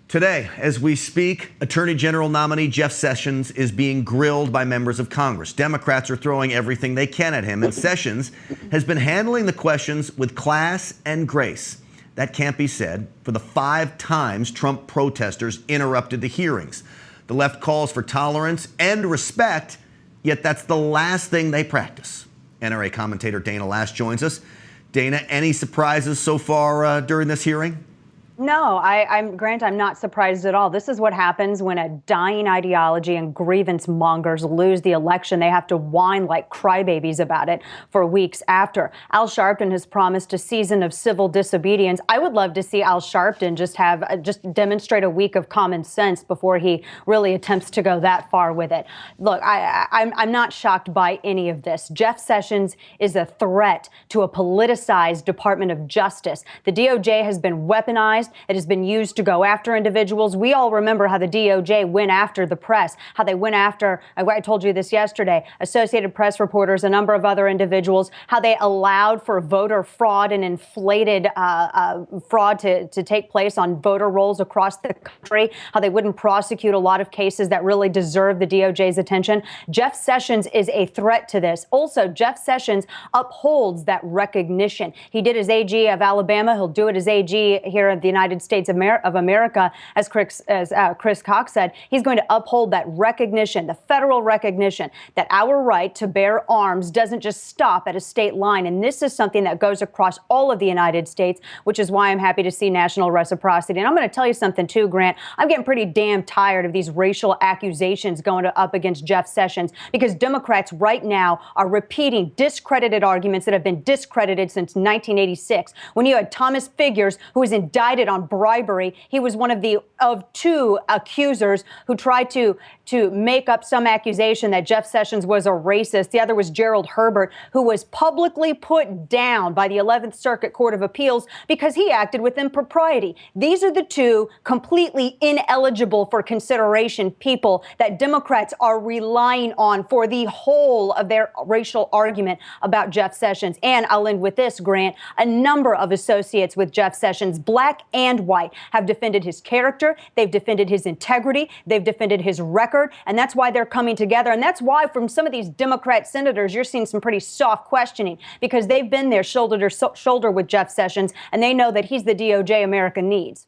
Today, as we speak, Attorney General nominee Jeff Sessions is being grilled by members of Congress. Democrats are throwing everything they can at him, and Sessions has been handling the questions with class and grace. That can't be said for the 5 times Trump protesters interrupted the hearings. The left calls for tolerance and respect, yet that's the last thing they practice. NRA commentator Dana Lash joins us. Dana, any surprises so far during this hearing? No, Grant, I'm not surprised at all. This is what happens when a dying ideology and grievance mongers lose the election. They have to whine like crybabies about it for weeks after. Al Sharpton has promised a season of civil disobedience. I would love to see Al Sharpton just demonstrate a week of common sense before he really attempts to go that far with it. Look, I'm not shocked by any of this. Jeff Sessions is a threat to a politicized Department of Justice. The DOJ has been weaponized. It has been used to go after individuals. We all remember how the DOJ went after the press, how they went after, I told you this yesterday, Associated Press reporters, a number of other individuals, how they allowed for voter fraud and inflated fraud to take place on voter rolls across the country, how they wouldn't prosecute a lot of cases that really deserve the DOJ's attention. Jeff Sessions is a threat to this. Also, Jeff Sessions upholds that recognition. He did as AG of Alabama. He'll do it as AG here at the United States of America, as Chris Cox said. He's going to uphold that recognition, the federal recognition that our right to bear arms doesn't just stop at a state line. And this is something that goes across all of the United States, which is why I'm happy to see national reciprocity. And I'm going to tell you something, too, Grant. I'm getting pretty damn tired of these racial accusations going up against Jeff Sessions, because Democrats right now are repeating discredited arguments that have been discredited since 1986. When you had Thomas Figures, who was indicted on bribery. He was one of 2 accusers who tried to make up some accusation that Jeff Sessions was a racist. The other was Gerald Herbert, who was publicly put down by the 11th Circuit Court of Appeals because he acted with impropriety. These are the 2 completely ineligible for consideration people that Democrats are relying on for the whole of their racial argument about Jeff Sessions. And I'll end with this, Grant. A number of associates with Jeff Sessions, black and white, have defended his character. They've defended his integrity. They've defended his record. And that's why they're coming together. And that's why from some of these Democrat senators, you're seeing some pretty soft questioning, because they've been there shoulder to shoulder with Jeff Sessions, and they know that he's the DOJ America needs.